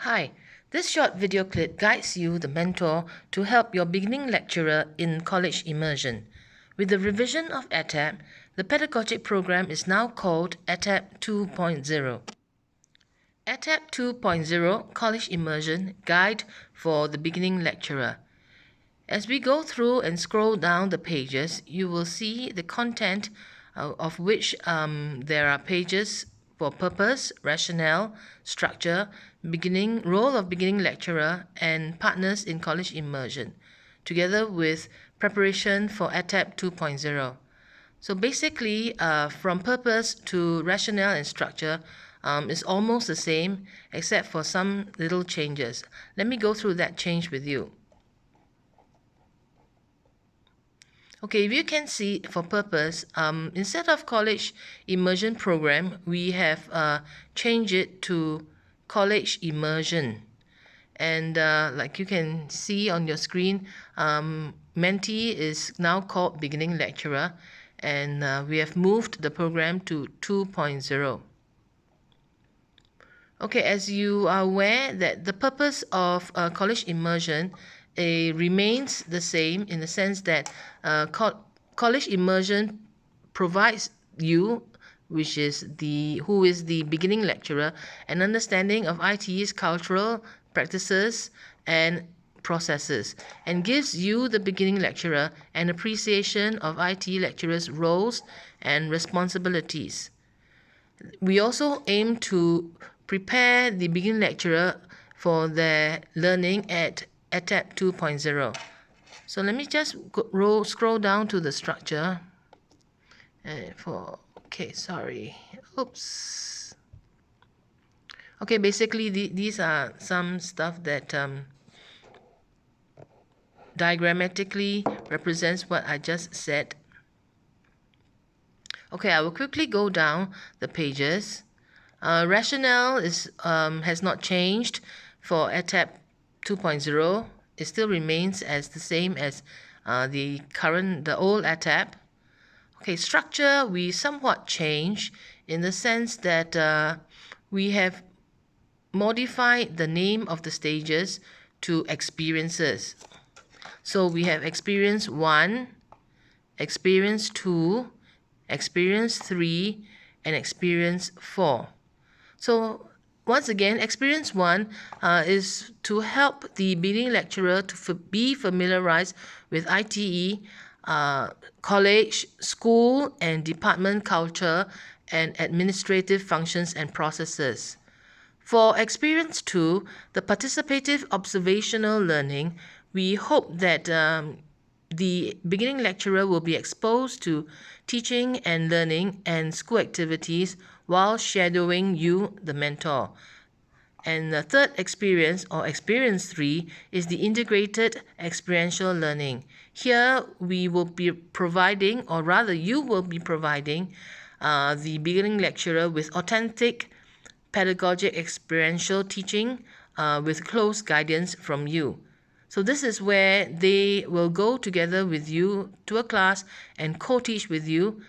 Hi, this short video clip guides you, the mentor, to help your beginning lecturer in College Immersion. With the revision of ATAP, the pedagogic program is now called ATAP 2.0. ATAP 2.0 College Immersion Guide for the Beginning Lecturer. As we go through and scroll down the pages, you will see the content of which there are pages for purpose, rationale, structure, beginning, role of beginning lecturer, and partners in college immersion, together with preparation for ATAP 2.0. So basically, from purpose to rationale and structure is almost the same, except for some little changes. Let me go through that change with you. Okay, if you can see for purpose, instead of college immersion program, we have changed it to college immersion. And like you can see on your screen, mentee is now called beginning lecturer, and we have moved the program to 2.0. Okay, as you are aware that the purpose of college immersion remains the same in the sense that college immersion provides you, who is the beginning lecturer, an understanding of ITE's cultural practices and processes, and gives you, the beginning lecturer, an appreciation of ITE lecturers' roles and responsibilities. We also aim to prepare the beginning lecturer for their learning at ATAP 2.0. So let me just scroll down to the structure. Oops. Okay, basically these are some stuff that diagrammatically represents what I just said. Okay, I will quickly go down the pages. Rationale has not changed for ATAP 2.0. It still remains as the same as the old ATAP. Okay, structure we somewhat change in the sense that we have modified the name of the stages to experiences. So we have experience 1, experience 2, experience 3, and experience 4. So once again, experience 1 is to help the beginning lecturer to be familiarized with ITE, college, school, and department culture and administrative functions and processes. For experience 2, the participative observational learning, we hope that the beginning lecturer will be exposed to teaching and learning and school activities while shadowing you, the mentor. And the third experience, or experience 3, is the integrated experiential learning. Here we will be providing, or rather you will be providing, the beginning lecturer with authentic pedagogic experiential teaching with close guidance from you. So this is where they will go together with you to a class and co-teach with you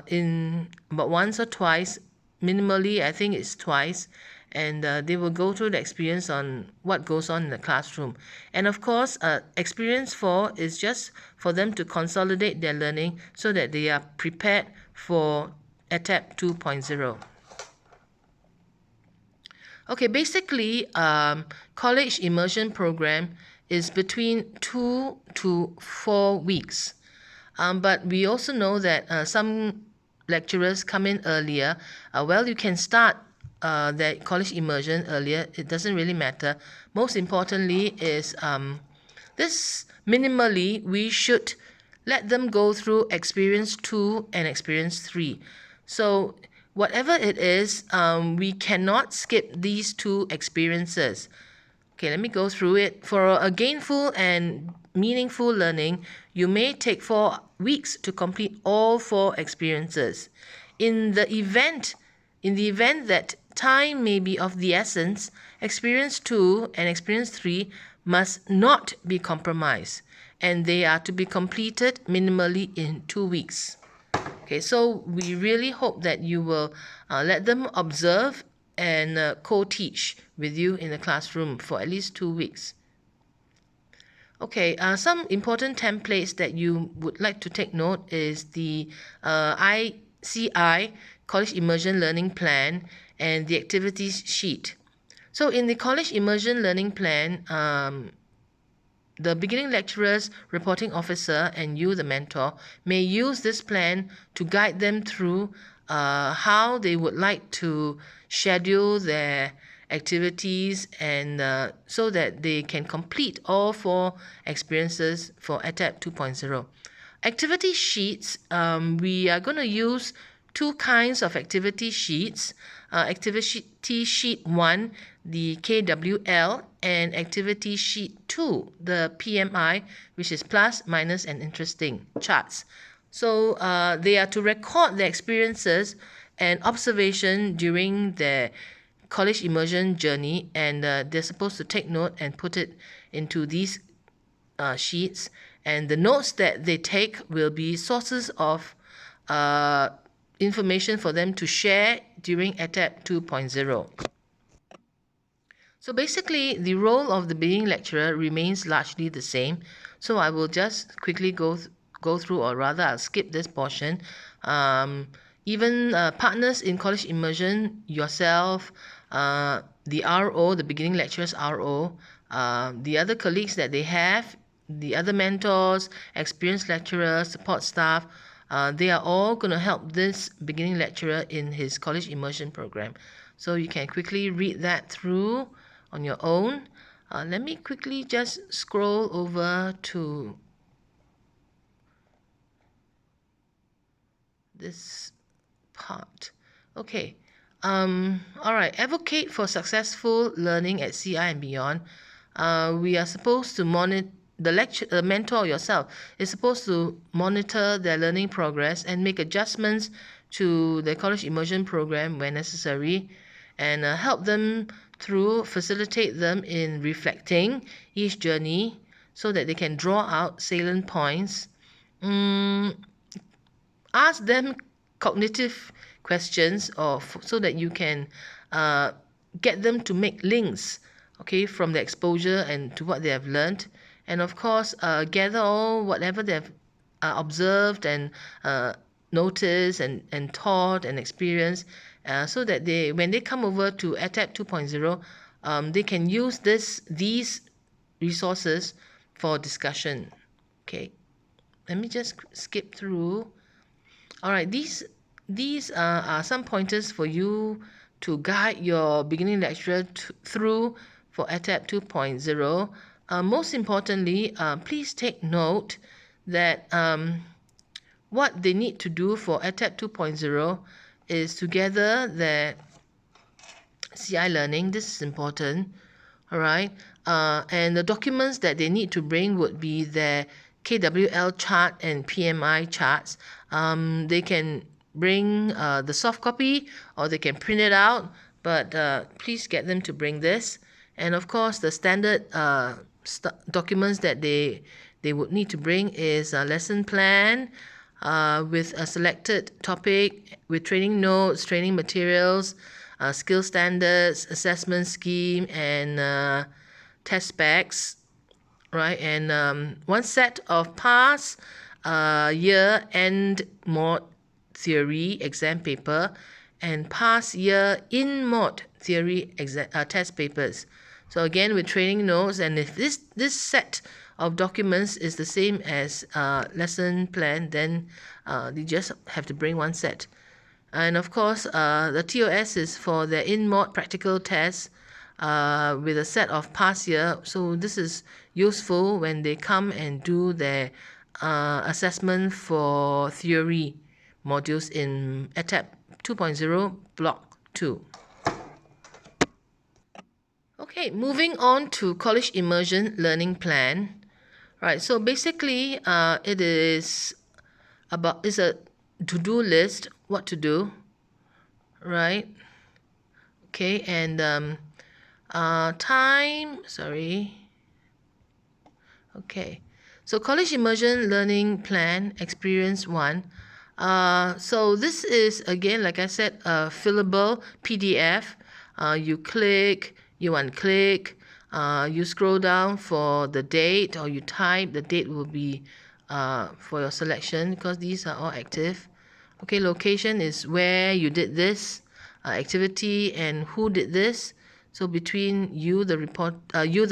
in about once or twice. Minimally, I think it's twice. And they will go through the experience on what goes on in the classroom. And of course, experience 4 is just for them to consolidate their learning so that they are prepared for ATAP 2.0. Okay, basically, college immersion program is between 2 to 4 weeks. But we also know that some lecturers come in earlier. Well, you can start their college immersion earlier. It doesn't really matter. Most importantly is this minimally, we should let them go through experience 2 and experience 3. So whatever it is, we cannot skip these 2 experiences. Okay, let me go through it. For a gainful and meaningful learning, you may take 4 weeks to complete all 4 experiences. In the event that time may be of the essence, experience 2 and experience 3 must not be compromised, and they are to be completed minimally in 2 weeks. Okay, so we really hope that you will let them observe and co-teach with you in the classroom for at least 2 weeks. Okay, some important templates that you would like to take note is the ICI, College Immersion Learning Plan, and the activities sheet. So in the College Immersion Learning Plan, the beginning lecturers, reporting officer, and you, the mentor, may use this plan to guide them through how they would like to schedule their activities and so that they can complete all 4 experiences for ATEP 2.0. Activity sheets, we are going to use 2 kinds of activity sheets. Activity sheet 1, the KWL, and activity sheet 2, the PMI, which is plus, minus, and interesting charts. So they are to record their experiences and observation during their college immersion journey, and they're supposed to take note and put it into these sheets, and the notes that they take will be sources of information for them to share during ATEP 2.0. So basically, the role of the beginning lecturer remains largely the same. So I will just quickly go through, or rather I'll skip this portion. Even partners in college immersion, yourself, the RO, the beginning lecturer's RO, the other colleagues that they have, the other mentors, experienced lecturers, support staff, they are all going to help this beginning lecturer in his college immersion program. So you can quickly read that through on your own. Let me quickly just scroll over to this part. Okay. All right. Advocate for successful learning at CI and beyond. We are supposed to monitor the mentor yourself is supposed to monitor their learning progress and make adjustments to the college immersion program when necessary, and help them through, facilitate them in reflecting each journey so that they can draw out salient points. Ask them cognitive questions so that you can get them to make links, okay, from the exposure and to what they have learned. And of course, gather all whatever they have observed and noticed and taught and experienced, so that when they come over to ATEP 2.0, they can use these resources for discussion. Okay, let me just skip through. All right, these are some pointers for you to guide your beginning lecturer through for ATEP 2.0. Most importantly, please take note that what they need to do for ATEP 2.0 is to gather their CI learning. This is important. All right. And the documents that they need to bring would be their KWL chart and PMI charts. They can bring the soft copy or they can print it out, but please get them to bring this. And of course, the standard documents that they would need to bring is a lesson plan with a selected topic, with training notes, training materials, skill standards, assessment scheme, and test specs, right? And one set of past year end mod theory exam paper and past year in mod theory test papers. So again, with training notes, and if this set of documents is the same as lesson plan, then you just have to bring one set. And of course, the TOS is for the in-mod practical tests with a set of past year. So this is useful when they come and do their assessment for theory modules in ATEP 2.0 Block 2. Okay, moving on to College Immersion Learning Plan. Right, so basically it's a to-do list, what to do, right? Okay, and okay, so College Immersion Learning Plan Experience 1. So this is, again, like I said, a fillable PDF. You click, you unclick, you scroll down for the date, or you type. The date will be for your selection because these are all active. Okay, location is where you did this activity and who did this. So between you, the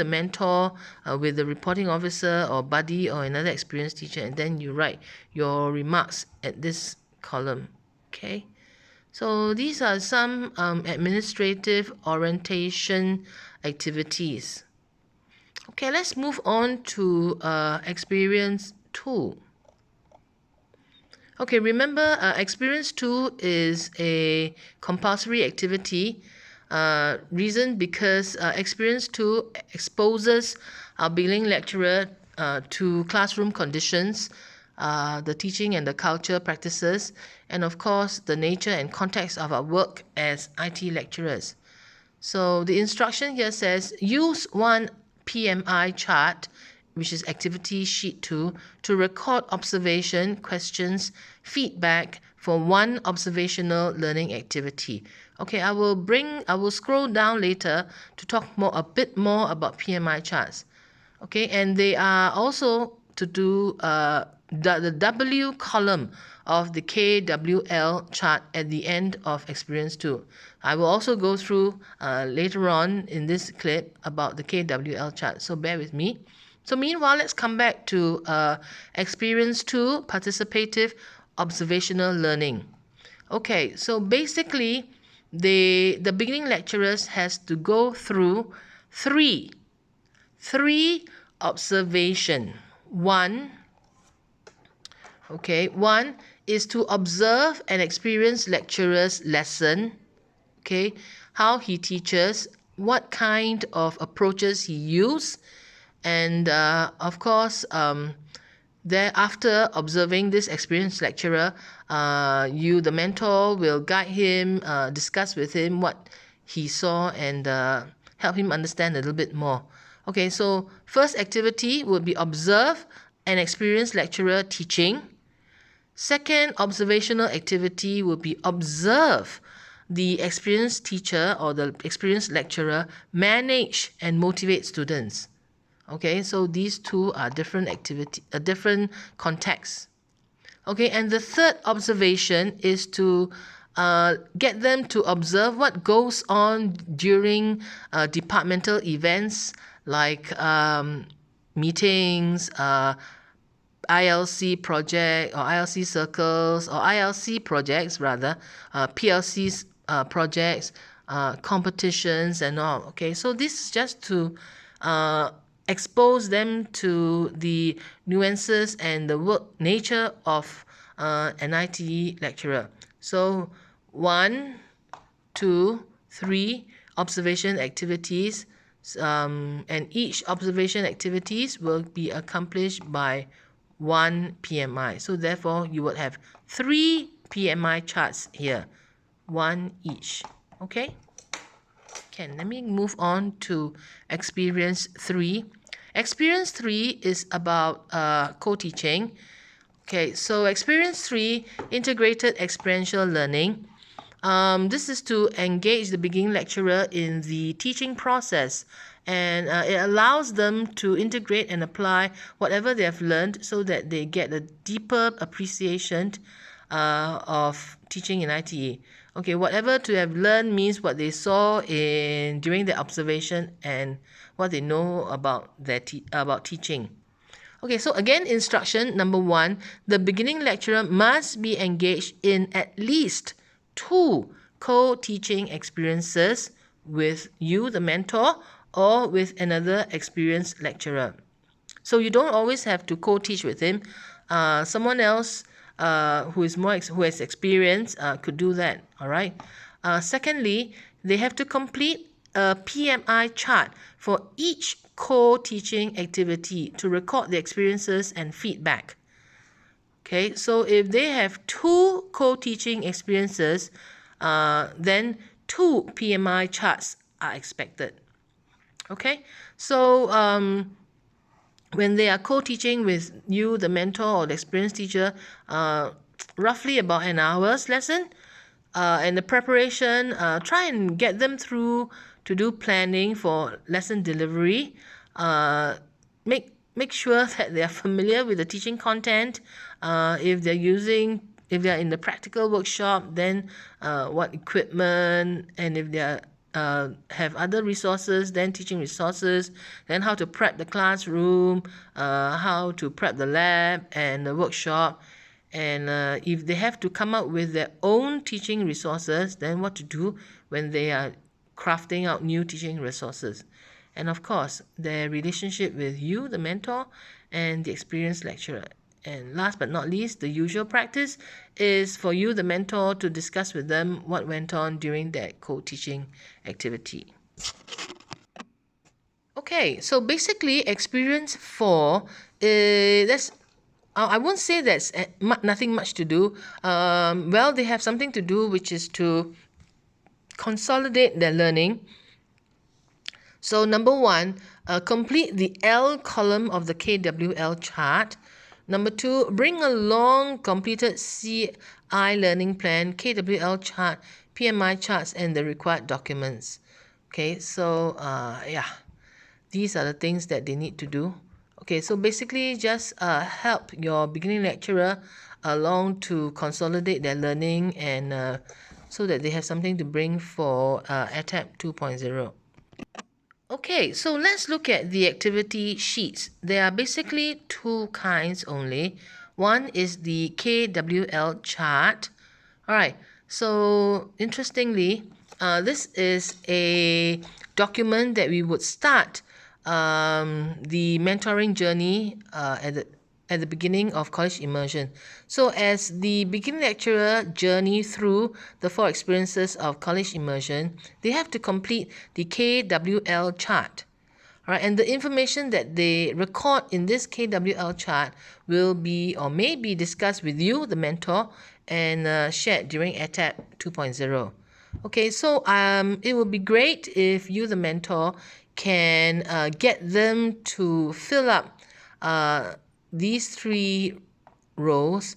mentor, with the reporting officer or buddy or another experienced teacher, and then you write your remarks at this column. Okay, so these are some administrative orientation activities. Okay, let's move on to experience 2. Okay, remember, experience 2 is a compulsory activity. Reason because experience 2 exposes our beginning lecturer to classroom conditions, the teaching and the culture practices, and of course the nature and context of our work as IT lecturers. So the instruction here says use one PMI chart, which is activity sheet 2, to record observation, questions, feedback for one observational learning activity. Okay, I will scroll down later to talk a bit more about PMI charts. Okay, and they are also to do the W column of the KWL chart at the end of experience 2. I will also go through later on in this clip about the KWL chart, so bear with me. So meanwhile, let's come back to experience 2, participative observational learning. Okay, so basically the beginning lecturers has to go through three observation. One is to observe and experience lecturer's lesson. Okay, how he teaches, what kind of approaches he uses, and of course, thereafter observing this experienced lecturer, you, the mentor, will guide him, discuss with him what he saw, and help him understand a little bit more. Okay, so first activity would be observe an experienced lecturer teaching. Second observational activity would be observe the experienced teacher or the experienced lecturer manage and motivate students. Okay, so these two are different contexts. Okay, and the third observation is to get them to observe what goes on during departmental events like meetings, ILC project or ILC circles or ILC projects rather, PLC's projects, competitions and all. Okay, so this is just to expose them to the nuances and the work nature of an IT lecturer. So 1, 2, 3 observation activities, and each observation activities will be accomplished by 1 PMI. So therefore, you would have 3 PMI charts here, 1 each. Okay? Okay, let me move on to experience 3. Experience 3 is about co-teaching. Okay, so experience 3, integrated experiential learning. This is to engage the beginning lecturer in the teaching process, and it allows them to integrate and apply whatever they have learned so that they get a deeper appreciation of teaching in ITE. Okay, whatever to have learned means what they saw during their observation and what they know about about teaching. Okay, so again, instruction number 1, the beginning lecturer must be engaged in at least 2 co-teaching experiences with you, the mentor, or with another experienced lecturer. So you don't always have to co-teach with him. Someone else who has experience could do that. All right. Secondly, they have to complete a PMI chart for each co-teaching activity to record the experiences and feedback. Okay, so if they have 2 co-teaching experiences, then 2 PMI charts are expected. Okay, so when they are co-teaching with you, the mentor or the experienced teacher, roughly about an hour's lesson, And the preparation, try and get them through to do planning for lesson delivery. Make sure that they are familiar with the teaching content. If they're in the practical workshop, then what equipment, and if they are have other resources, then teaching resources, then how to prep the classroom, how to prep the lab and the workshop. And if they have to come up with their own teaching resources, then what to do when they are crafting out new teaching resources. And of course, their relationship with you, the mentor, and the experienced lecturer. And last but not least, the usual practice is for you, the mentor, to discuss with them what went on during that co-teaching activity. Okay, so basically, experience 4, that's I won't say that's nothing much to do. Well, they have something to do, which is to consolidate their learning. So number 1, complete the L column of the KWL chart. Number 2, bring along completed CI learning plan, KWL chart, PMI charts, and the required documents. Okay, so yeah, these are the things that they need to do. Okay, so basically just help your beginning lecturer along to consolidate their learning, and so that they have something to bring for ATAP 2.0. Okay, so let's look at the activity sheets. There are basically 2 kinds only. One is the KWL chart. All right, so interestingly, this is a document that we would start the mentoring journey at the beginning of College Immersion. So as the beginning lecturer journey through the 4 experiences of College Immersion, they have to complete the KWL chart. All right, and the information that they record in this KWL chart will be or may be discussed with you, the mentor, and shared during ATAP 2.0. Okay, so it would be great if you, the mentor, can get them to fill up these 3 rows.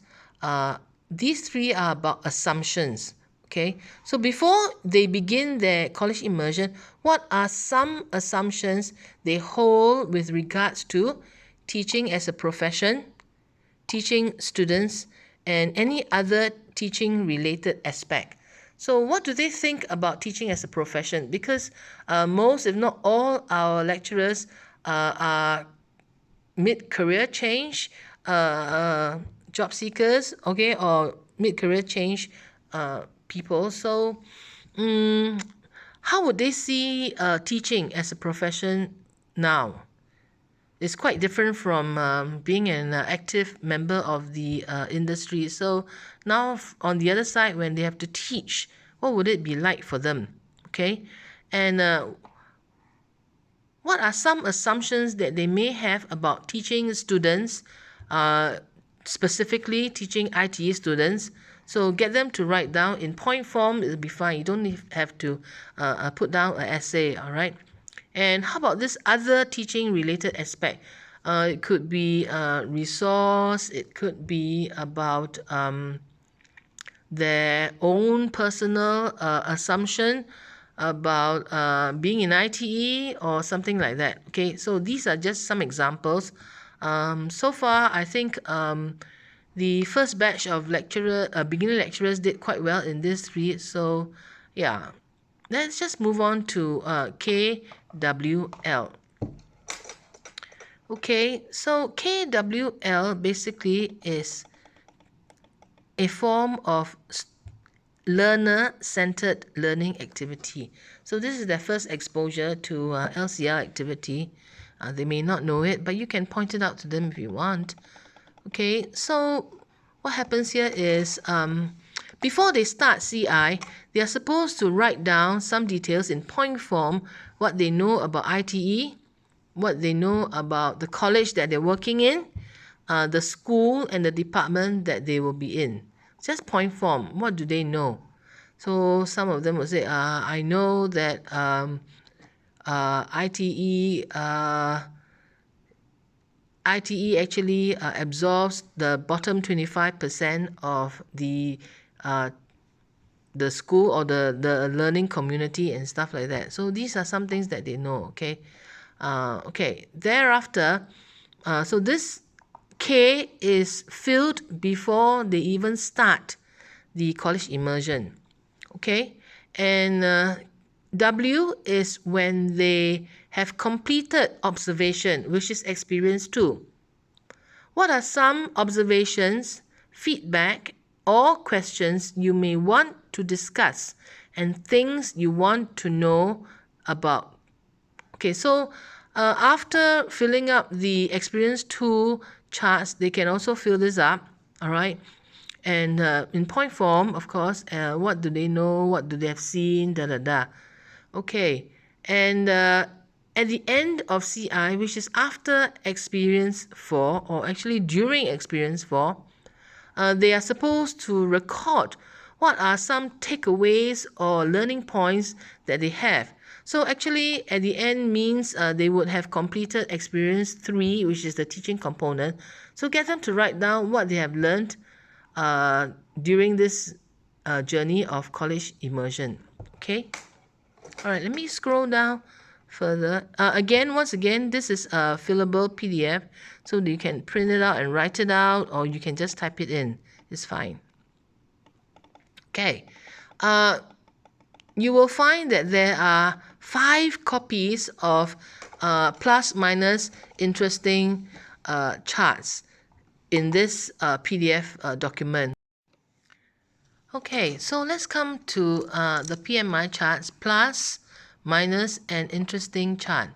These 3 are about assumptions. Okay, so before they begin their college immersion, what are some assumptions they hold with regards to teaching as a profession, teaching students, and any other teaching related aspect? So what do they think about teaching as a profession? Because most, if not all, our lecturers are mid-career change job seekers, okay, or mid-career change people. So how would they see teaching as a profession now? It's quite different from being an active member of the industry. So now on the other side, when they have to teach, what would it be like for them? Okay, and what are some assumptions that they may have about teaching students, specifically teaching ITE students? So get them to write down in point form. It'll be fine. You don't have to put down an essay, all right? And how about this other teaching related aspect? It could be resource. It could be about their own personal assumption about being in ITE or something like that. Okay, so these are just some examples. So far, I think the first batch of beginner lecturers did quite well in these 3. So yeah, let's just move on to KWL. Okay, so KWL basically is a form of learner-centered learning activity. So this is their first exposure to LCR activity. They may not know it, but you can point it out to them if you want. Okay, so what happens here is before they start CI, they are supposed to write down some details in point form, what they know about ITE, what they know about the college that they're working in, the school and the department that they will be in. Just point form. What do they know? So some of them will say, I know that ITE actually absorbs the bottom 25% of the the school or the learning community and stuff like that. So these are some things that they know, okay? Okay, thereafter, so this K is filled before they even start the college immersion, okay? And W is when they have completed observation, which is experience 2. What are some observations, feedback, or questions you may want to discuss and things you want to know about? Okay, so after filling up the experience 2 charts, they can also fill this up, all right? And in point form, of course, what do they know? What do they have seen? Da da da. Okay, and at the end of CI, which is after experience 4, or actually during experience 4, they are supposed to record what are some takeaways or learning points that they have. So actually, at the end means they would have completed experience 3, which is the teaching component. So get them to write down what they have learned during this journey of college immersion. Okay. All right, let me scroll down further. Once again, this is a fillable PDF, so you can print it out and write it out, or you can just type it in. It's fine. Okay. You will find that there are 5 copies of plus minus interesting charts in this PDF document. Okay, so let's come to the PMI charts, plus, minus, and interesting chart.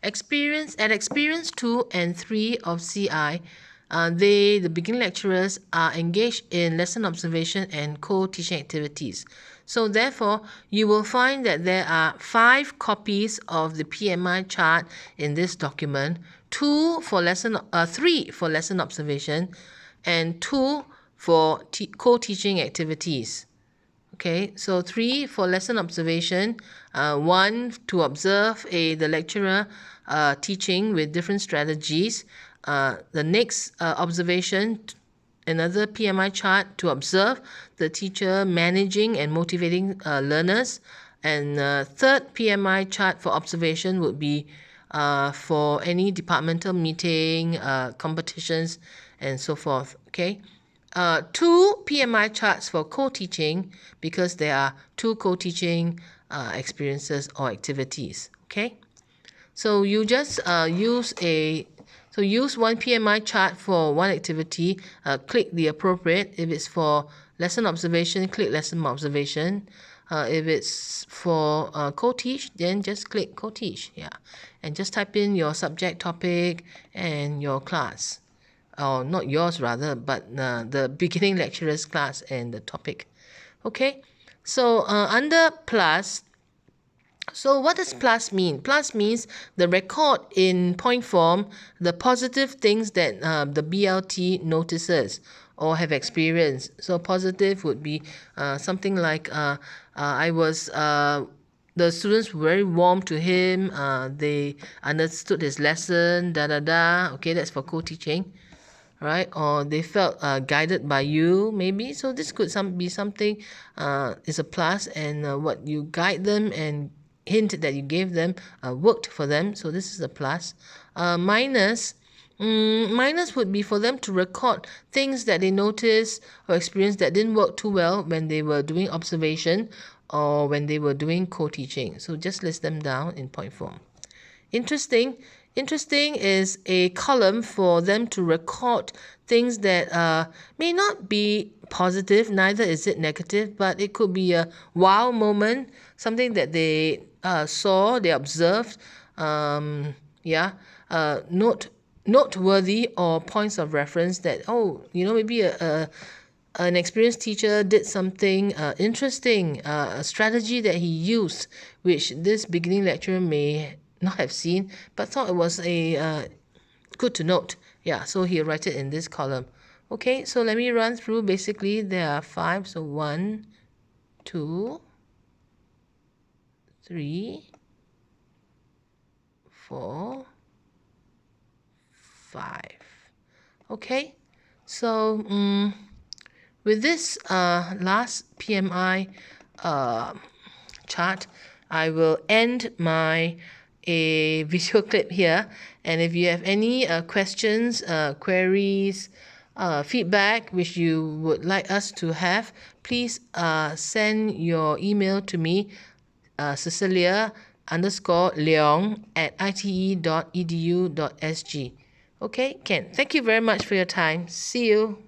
Experience 2 and 3 of CI, the beginning lecturers, are engaged in lesson observation and co-teaching activities. So therefore, you will find that there are 5 copies of the PMI chart in this document, 3 for lesson observation, and 2 for co-teaching activities. Okay, so 3 for lesson observation, 1 to observe the lecturer teaching with different strategies. The next observation, another PMI chart to observe the teacher managing and motivating learners. And third PMI chart for observation would be for any departmental meeting, competitions, and so forth. Okay. 2 PMI charts for co-teaching, because there are 2 co-teaching experiences or activities. Okay, so you just use one PMI chart for one activity. Click the appropriate. If it's for lesson observation, click lesson observation. If it's for co-teach, then just click co-teach. Yeah, and just type in your subject, topic, and your class. Or not yours rather, but the beginning lecturer's class and the topic. Okay, so under plus, so what does plus mean? Plus means the record in point form, the positive things that the BLT notices or have experienced. So positive would be something like the students were very warm to him, they understood his lesson, da da da. Okay, that's for co-teaching. Right, or they felt guided by you, maybe. So this could be something is a plus, and what you guide them and hint that you gave them worked for them. So this is a plus. Minus would be for them to record things that they noticed or experienced that didn't work too well when they were doing observation or when they were doing co-teaching. So just list them down in point form. Interesting is a column for them to record things that may not be positive, neither is it negative, but it could be a wow moment, something that they saw, they observed, noteworthy, or points of reference that, maybe an experienced teacher did something interesting, a strategy that he used, which this beginning lecturer may not have seen, but thought it was a good to note. Yeah, so he'll write it in this column. Okay, so let me run through. Basically, there are 5. So 1, 2, 3, 4, 5. Okay, so With this last PMI chart, I will end my video clip here. And if you have any questions, queries, feedback which you would like us to have, please send your email to me, Cecilia_Leong@ite.edu.sg. Okay, Ken, thank you very much for your time. See you.